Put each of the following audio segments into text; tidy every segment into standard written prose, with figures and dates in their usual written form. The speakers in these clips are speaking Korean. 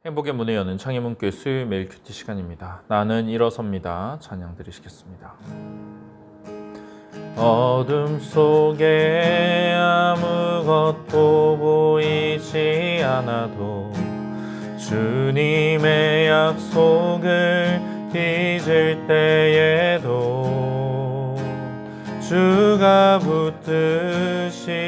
행복의 문을 여는 창의문교회 수요일 매일 큐티 시간입니다. 나는 일어섭니다. 찬양 드리시겠습니다. 어둠 속에 아무것도 보이지 않아도 주님의 약속을 잊을 때에도 주가 붙드시기에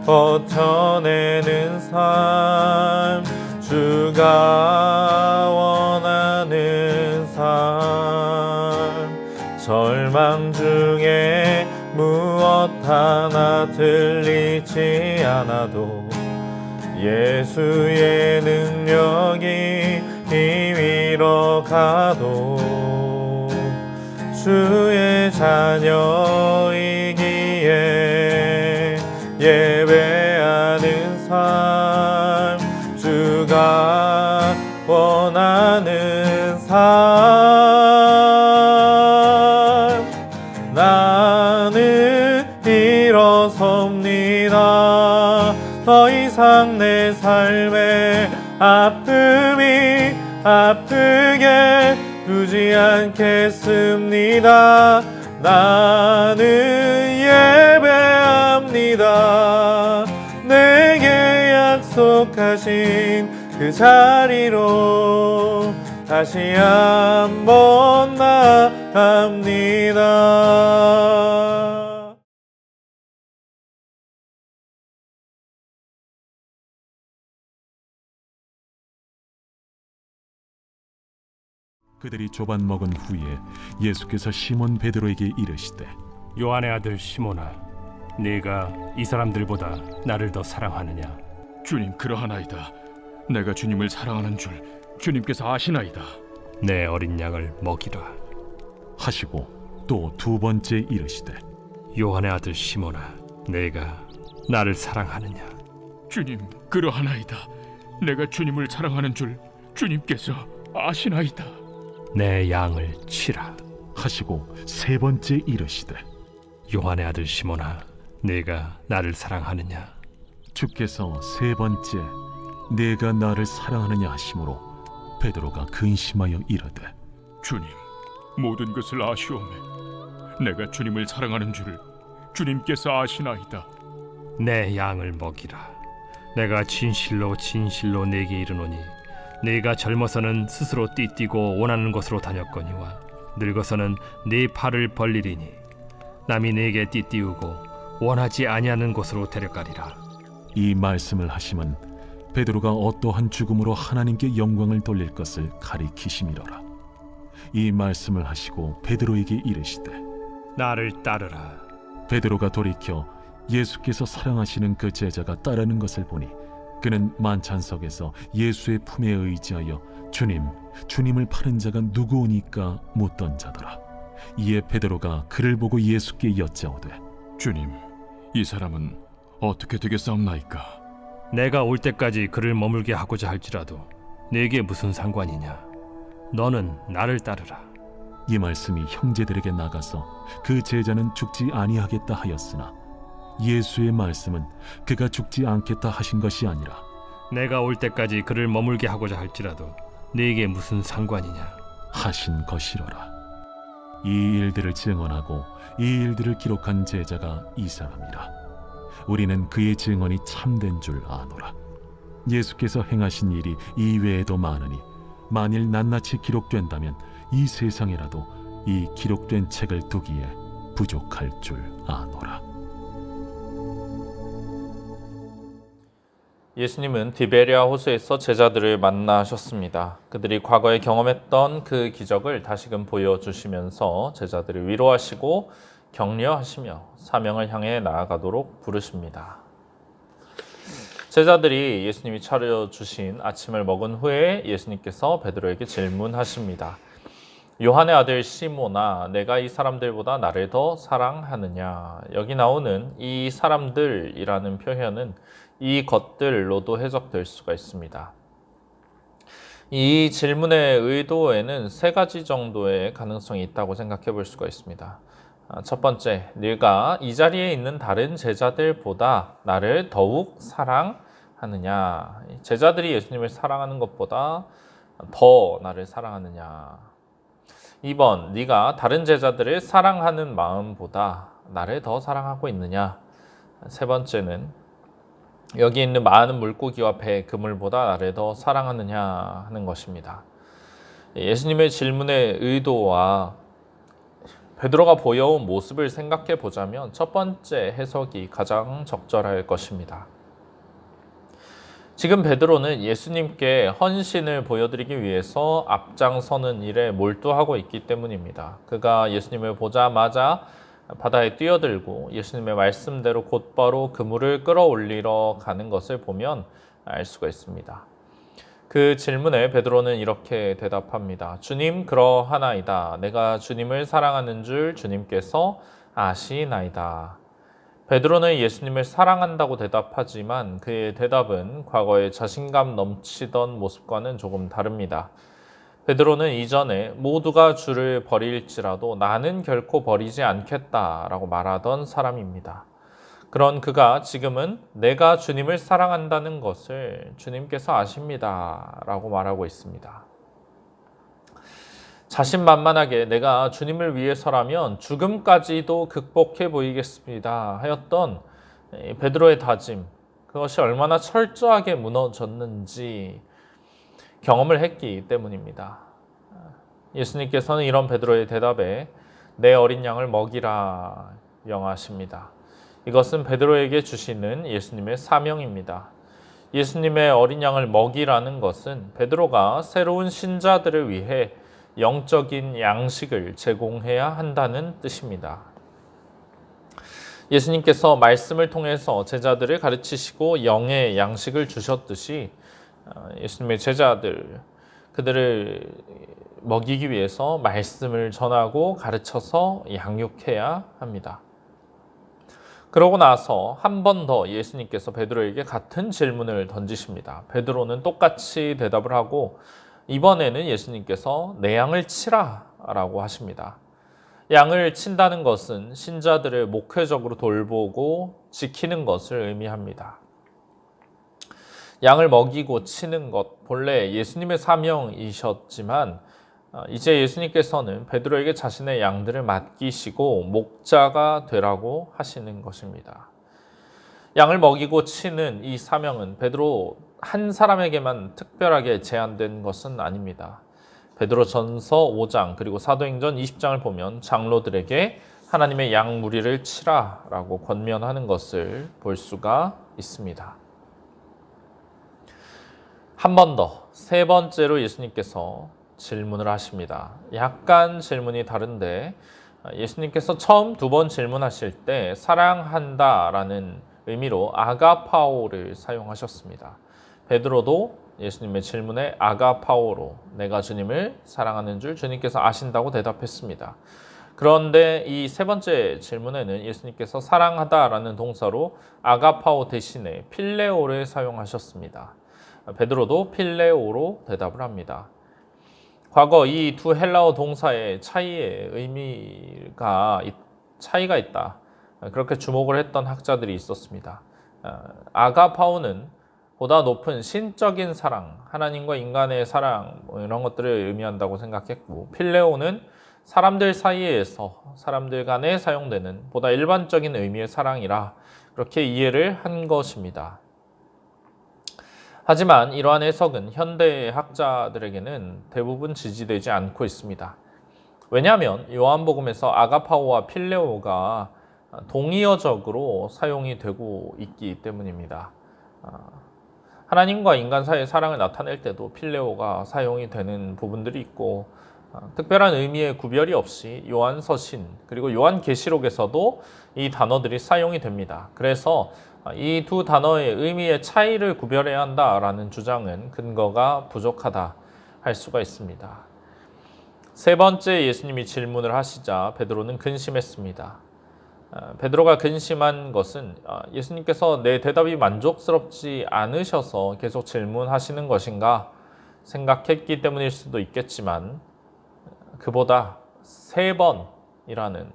버텨내는 삶, 주가 원하는 삶, 절망 중에 무엇 하나 들리지 않아도 예수의 능력이 힘이러 가도 주의 자녀이기에 예배하는 삶, 주가 원하는 삶, 나는 일어섭니다. 더 이상 내 삶에 아픔이 아프게 두지 않겠습니다. 나는 예배합니다. 내게 약속하신 그 자리로 다시 한번 나갑니다. 그들이 조반 먹은 후에 예수께서 시몬 베드로에게 이르시되 요한의 아들 시몬아, 네가 이 사람들보다 나를 더 사랑하느냐? 주님, 그러하나이다. 내가 주님을 사랑하는 줄 주님께서 아시나이다. 내 어린 양을 먹이라 하시고 또 두 번째 이르시되 요한의 아들 시몬아, 네가 나를 사랑하느냐? 주님, 그러하나이다. 내가 주님을 사랑하는 줄 주님께서 아시나이다. 내 양을 치라 하시고 세 번째 이르시되 요한의 아들 시몬아, 네가 나를 사랑하느냐? 주께서 세 번째 내가 나를 사랑하느냐 하심으로 베드로가 근심하여 이르되 주님, 모든 것을 아시오매. 내가 주님을 사랑하는 줄 주님께서 아시나이다. 내 양을 먹이라. 내가 진실로 진실로 네게 이르노니 네가 젊어서는 스스로 띠뛰고 원하는 곳으로 다녔거니와 늙어서는 네 팔을 벌리리니 남이 네게 띠띠우고 원하지 아니하는 곳으로 데려가리라. 이 말씀을 하심은 베드로가 어떠한 죽음으로 하나님께 영광을 돌릴 것을 가리키심이로라. 이 말씀을 하시고 베드로에게 이르시되 나를 따르라. 베드로가 돌이켜 예수께서 사랑하시는 그 제자가 따르는 것을 보니 그는 만찬석에서 예수의 품에 의지하여 주님을 파는 자가 누구오니까 묻던 자더라. 이에 베드로가 그를 보고 예수께 여짜오되 주님, 이 사람은 어떻게 되겠사옵나이까? 내가 올 때까지 그를 머물게 하고자 할지라도 네게 무슨 상관이냐? 너는 나를 따르라. 이 말씀이 형제들에게 나가서 그 제자는 죽지 아니하겠다 하였으나 예수의 말씀은 그가 죽지 않겠다 하신 것이 아니라 내가 올 때까지 그를 머물게 하고자 할지라도 네게 무슨 상관이냐? 하신 것이로라. 이 일들을 증언하고 이 일들을 기록한 제자가 이 사람이라. 우리는 그의 증언이 참된 줄 아노라. 예수께서 행하신 일이 이 외에도 많으니 만일 낱낱이 기록된다면 이 세상에라도 이 기록된 책을 두기에 부족할 줄 아노라. 예수님은 디베리아 호수에서 제자들을 만나셨습니다. 그들이 과거에 경험했던 그 기적을 다시금 보여주시면서 제자들을 위로하시고 격려하시며 사명을 향해 나아가도록 부르십니다. 제자들이 예수님이 차려주신 아침을 먹은 후에 예수님께서 베드로에게 질문하십니다. 요한의 아들 시몬아, 내가 이 사람들보다 나를 더 사랑하느냐? 여기 나오는 이 사람들이라는 표현은 이 것들로도 해석될 수가 있습니다. 이 질문의 의도에는 세 가지 정도의 가능성이 있다고 생각해 볼 수가 있습니다. 첫 번째, 네가 이 자리에 있는 다른 제자들보다 나를 더욱 사랑하느냐? 하느냐? 제자들이 예수님을 사랑하는 것보다 더 나를 사랑하느냐? 2번, 네가 다른 제자들을 사랑하는 마음보다 나를 더 사랑하고 있느냐? 세 번째는 여기 있는 많은 물고기와 배, 그물보다 나를 더 사랑하느냐 하는 것입니다. 예수님의 질문의 의도와 베드로가 보여온 모습을 생각해 보자면 첫 번째 해석이 가장 적절할 것입니다. 지금 베드로는 예수님께 헌신을 보여드리기 위해서 앞장서는 일에 몰두하고 있기 때문입니다. 그가 예수님을 보자마자 바다에 뛰어들고 예수님의 말씀대로 곧바로 그물을 끌어올리러 가는 것을 보면 알 수가 있습니다. 그 질문에 베드로는 이렇게 대답합니다. 주님, 그러하나이다. 내가 주님을 사랑하는 줄 주님께서 아시나이다. 베드로는 예수님을 사랑한다고 대답하지만 그의 대답은 과거의 자신감 넘치던 모습과는 조금 다릅니다. 베드로는 이전에 모두가 주를 버릴지라도 나는 결코 버리지 않겠다라고 말하던 사람입니다. 그런 그가 지금은 내가 주님을 사랑한다는 것을 주님께서 아십니다 라고 말하고 있습니다. 자신만만하게 내가 주님을 위해서라면 죽음까지도 극복해 보이겠습니다 하였던 베드로의 다짐, 그것이 얼마나 철저하게 무너졌는지 경험을 했기 때문입니다. 예수님께서는 이런 베드로의 대답에 내 어린 양을 먹이라 명하십니다. 이것은 베드로에게 주시는 예수님의 사명입니다. 예수님의 어린 양을 먹이라는 것은 베드로가 새로운 신자들을 위해 영적인 양식을 제공해야 한다는 뜻입니다. 예수님께서 말씀을 통해서 제자들을 가르치시고 영의 양식을 주셨듯이 예수님의 제자들, 그들을 먹이기 위해서 말씀을 전하고 가르쳐서 양육해야 합니다. 그러고 나서 한 번 더 예수님께서 베드로에게 같은 질문을 던지십니다. 베드로는 똑같이 대답을 하고 이번에는 예수님께서 내 양을 치라 라고 하십니다. 양을 친다는 것은 신자들을 목회적으로 돌보고 지키는 것을 의미합니다. 양을 먹이고 치는 것, 본래 예수님의 사명이셨지만 이제 예수님께서는 베드로에게 자신의 양들을 맡기시고 목자가 되라고 하시는 것입니다. 양을 먹이고 치는 이 사명은 베드로 한 사람에게만 특별하게 제한된 것은 아닙니다. 베드로전서 5장 그리고 사도행전 20장을 보면 장로들에게 하나님의 양 무리를 치라라고 권면하는 것을 볼 수가 있습니다. 한 번 더, 세 번째로 예수님께서 질문을 하십니다. 약간 질문이 다른데 예수님께서 처음 두 번 질문하실 때 사랑한다라는 의미로 아가파오를 사용하셨습니다. 베드로도 예수님의 질문에 아가파오로 내가 주님을 사랑하는 줄 주님께서 아신다고 대답했습니다. 그런데 이 세 번째 질문에는 예수님께서 사랑하다라는 동사로 아가파오 대신에 필레오를 사용하셨습니다. 베드로도 필레오로 대답을 합니다. 과거 이 두 헬라어 동사의 차이의 의미가 차이가 있다. 그렇게 주목을 했던 학자들이 있었습니다. 아가파오는 보다 높은 신적인 사랑, 하나님과 인간의 사랑 이런 것들을 의미한다고 생각했고, 필레오는 사람들 사이에서 사람들 간에 사용되는 보다 일반적인 의미의 사랑이라 그렇게 이해를 한 것입니다. 하지만 이러한 해석은 현대 학자들에게는 대부분 지지되지 않고 있습니다. 왜냐하면 요한복음에서 아가파오와 필레오가 동의어적으로 사용이 되고 있기 때문입니다. 하나님과 인간 사이의 사랑을 나타낼 때도 필레오가 사용이 되는 부분들이 있고 특별한 의미의 구별이 없이 요한서신 그리고 요한계시록에서도 이 단어들이 사용이 됩니다. 그래서 이 두 단어의 의미의 차이를 구별해야 한다라는 주장은 근거가 부족하다 할 수가 있습니다. 세 번째 예수님이 질문을 하시자 베드로는 근심했습니다. 베드로가 근심한 것은 예수님께서 내 대답이 만족스럽지 않으셔서 계속 질문하시는 것인가 생각했기 때문일 수도 있겠지만 그보다 3번이라는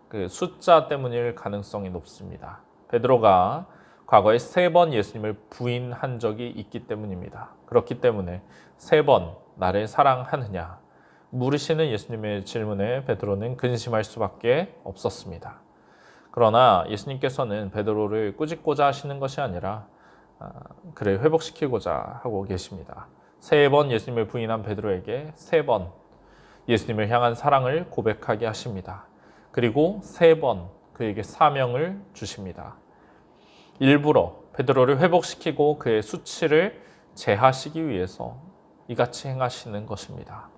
그 숫자 때문일 가능성이 높습니다. 베드로가 과거에 3번 예수님을 부인한 적이 있기 때문입니다. 그렇기 때문에 3번 나를 사랑하느냐 물으시는 예수님의 질문에 베드로는 근심할 수밖에 없었습니다. 그러나 예수님께서는 베드로를 꾸짖고자 하시는 것이 아니라 그를 회복시키고자 하고 계십니다. 3번 예수님을 부인한 베드로에게 3번 예수님을 향한 사랑을 고백하게 하십니다. 그리고 3번 그에게 사명을 주십니다. 일부러 베드로를 회복시키고 그의 수치를 제하시기 위해서 이같이 행하시는 것입니다.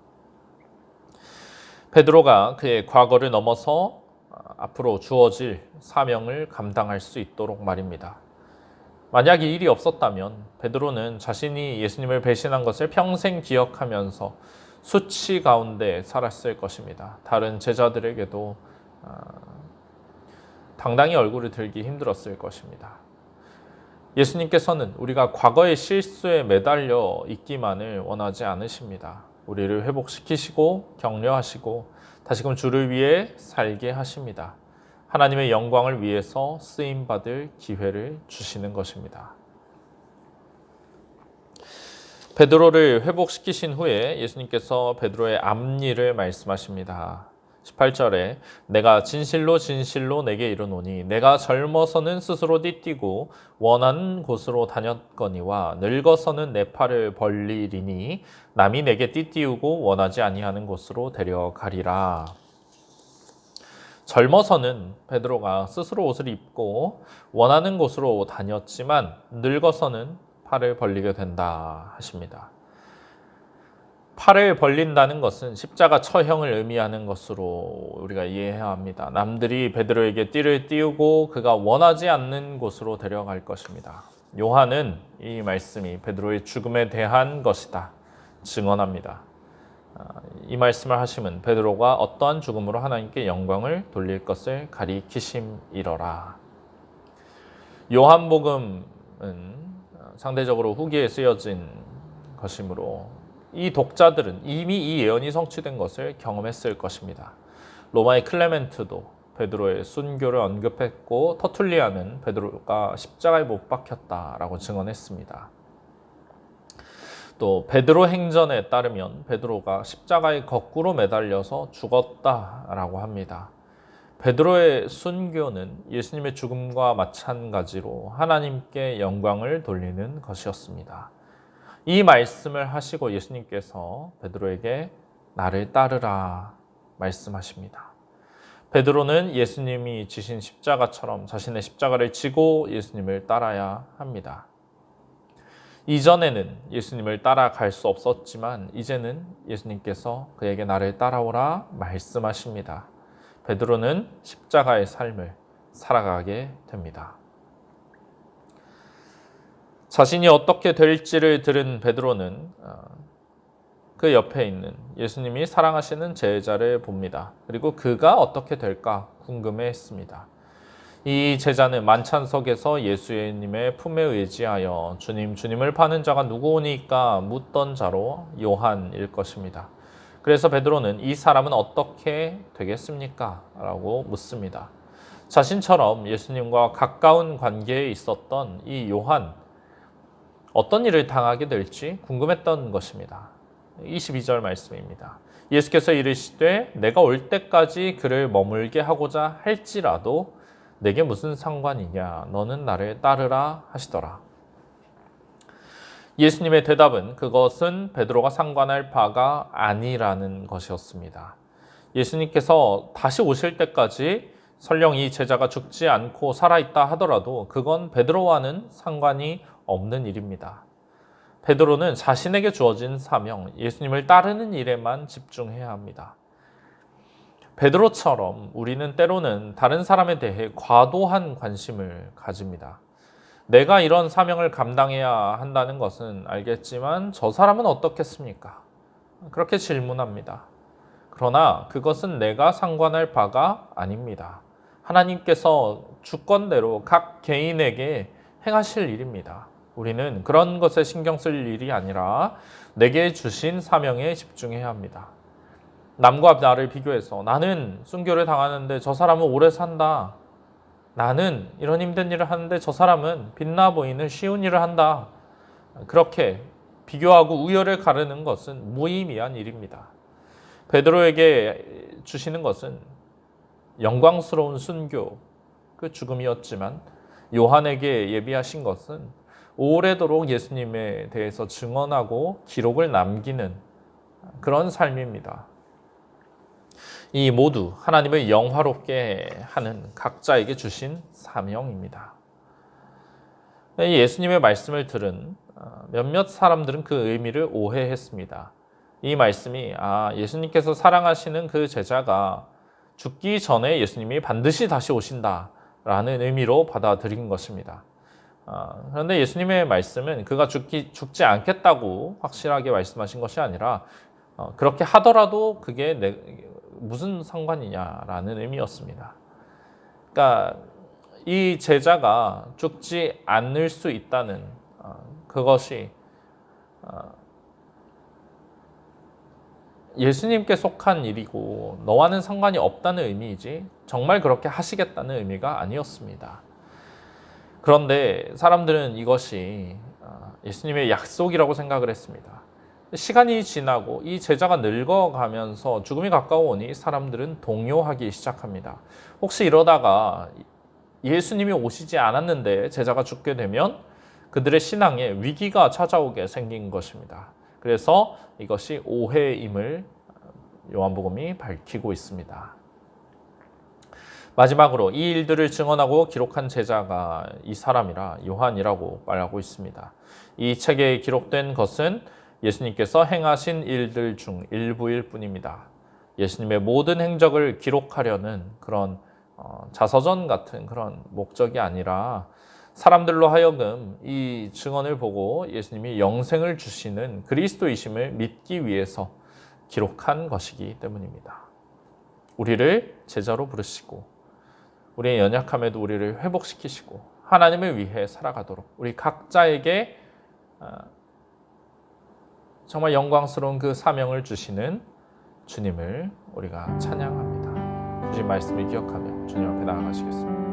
베드로가 그의 과거를 넘어서 앞으로 주어질 사명을 감당할 수 있도록 말입니다. 만약 이 일이 없었다면 베드로는 자신이 예수님을 배신한 것을 평생 기억하면서 수치 가운데 살았을 것입니다. 다른 제자들에게도 당당히 얼굴을 들기 힘들었을 것입니다. 예수님께서는 우리가 과거의 실수에 매달려 있기만을 원하지 않으십니다. 우리를 회복시키시고 격려하시고 다시금 주를 위해 살게 하십니다. 하나님의 영광을 위해서 쓰임받을 기회를 주시는 것입니다. 베드로를 회복시키신 후에 예수님께서 베드로의 앞일을 말씀하십니다. 18절에 내가 진실로 진실로 내게 이르노니 내가 젊어서는 스스로 띠띠고 원하는 곳으로 다녔거니와 늙어서는 내 팔을 벌리리니 남이 내게 띠띠우고 원하지 아니하는 곳으로 데려가리라. 젊어서는 베드로가 스스로 옷을 입고 원하는 곳으로 다녔지만 늙어서는 팔을 벌리게 된다 하십니다. 팔을 벌린다는 것은 십자가 처형을 의미하는 것으로 우리가 이해해야 합니다. 남들이 베드로에게 띠를 띄우고 그가 원하지 않는 곳으로 데려갈 것입니다. 요한은 이 말씀이 베드로의 죽음에 대한 것이다 증언합니다. 이 말씀을 하시면 베드로가 어떠한 죽음으로 하나님께 영광을 돌릴 것을 가리키심이러라. 요한복음은 상대적으로 후기에 쓰여진 것이므로 이 독자들은 이미 이 예언이 성취된 것을 경험했을 것입니다. 로마의 클레멘트도 베드로의 순교를 언급했고 터툴리아는 베드로가 십자가에 못 박혔다라고 증언했습니다. 또 베드로 행전에 따르면 베드로가 십자가에 거꾸로 매달려서 죽었다라고 합니다. 베드로의 순교는 예수님의 죽음과 마찬가지로 하나님께 영광을 돌리는 것이었습니다. 이 말씀을 하시고 예수님께서 베드로에게 나를 따르라 말씀하십니다. 베드로는 예수님이 지신 십자가처럼 자신의 십자가를 지고 예수님을 따라야 합니다. 이전에는 예수님을 따라갈 수 없었지만 이제는 예수님께서 그에게 나를 따라오라 말씀하십니다. 베드로는 십자가의 삶을 살아가게 됩니다. 자신이 어떻게 될지를 들은 베드로는 그 옆에 있는 예수님이 사랑하시는 제자를 봅니다. 그리고 그가 어떻게 될까 궁금해했습니다. 이 제자는 만찬석에서 예수님의 품에 의지하여 주님을 파는 자가 누구오니까 묻던 자로 요한일 것입니다. 그래서 베드로는 이 사람은 어떻게 되겠습니까? 라고 묻습니다. 자신처럼 예수님과 가까운 관계에 있었던 이 요한, 어떤 일을 당하게 될지 궁금했던 것입니다. 22절 말씀입니다. 예수께서 이르시되 내가 올 때까지 그를 머물게 하고자 할지라도 내게 무슨 상관이냐 너는 나를 따르라 하시더라. 예수님의 대답은 그것은 베드로가 상관할 바가 아니라는 것이었습니다. 예수님께서 다시 오실 때까지 설령 이 제자가 죽지 않고 살아있다 하더라도 그건 베드로와는 상관이 없는 일입니다. 베드로는 자신에게 주어진 사명, 예수님을 따르는 일에만 집중해야 합니다. 베드로처럼 우리는 때로는 다른 사람에 대해 과도한 관심을 가집니다. 내가 이런 사명을 감당해야 한다는 것은 알겠지만 저 사람은 어떻겠습니까? 그렇게 질문합니다. 그러나 그것은 내가 상관할 바가 아닙니다. 하나님께서 주권대로 각 개인에게 행하실 일입니다. 우리는 그런 것에 신경 쓸 일이 아니라 내게 주신 사명에 집중해야 합니다. 남과 나를 비교해서 나는 순교를 당하는데 저 사람은 오래 산다. 나는 이런 힘든 일을 하는데 저 사람은 빛나 보이는 쉬운 일을 한다. 그렇게 비교하고 우열을 가르는 것은 무의미한 일입니다. 베드로에게 주시는 것은 영광스러운 순교, 그 죽음이었지만 요한에게 예비하신 것은 오래도록 예수님에 대해서 증언하고 기록을 남기는 그런 삶입니다. 이 모두 하나님을 영화롭게 하는 각자에게 주신 사명입니다. 예수님의 말씀을 들은 몇몇 사람들은 그 의미를 오해했습니다. 이 말씀이 예수님께서 사랑하시는 그 제자가 죽기 전에 예수님이 반드시 다시 오신다라는 의미로 받아들인 것입니다. 그런데 예수님의 말씀은 그가 죽지 않겠다고 확실하게 말씀하신 것이 아니라 그렇게 하더라도 그게 무슨 상관이냐라는 의미였습니다. 그러니까 이 제자가 죽지 않을 수 있다는 그것이 예수님께 속한 일이고 너와는 상관이 없다는 의미이지 정말 그렇게 하시겠다는 의미가 아니었습니다. 그런데 사람들은 이것이 예수님의 약속이라고 생각을 했습니다. 시간이 지나고 이 제자가 늙어가면서 죽음이 가까워오니 사람들은 동요하기 시작합니다. 혹시 이러다가 예수님이 오시지 않았는데 제자가 죽게 되면 그들의 신앙에 위기가 찾아오게 생긴 것입니다. 그래서 이것이 오해임을 요한복음이 밝히고 있습니다. 마지막으로 이 일들을 증언하고 기록한 제자가 이 사람이라 요한이라고 말하고 있습니다. 이 책에 기록된 것은 예수님께서 행하신 일들 중 일부일 뿐입니다. 예수님의 모든 행적을 기록하려는 그런 자서전 같은 그런 목적이 아니라 사람들로 하여금 이 증언을 보고 예수님이 영생을 주시는 그리스도이심을 믿기 위해서 기록한 것이기 때문입니다. 우리를 제자로 부르시고 우리의 연약함에도 우리를 회복시키시고 하나님을 위해 살아가도록 우리 각자에게 정말 영광스러운 그 사명을 주시는 주님을 우리가 찬양합니다. 주신 말씀을 기억하며 주님 앞에 나아가시겠습니다.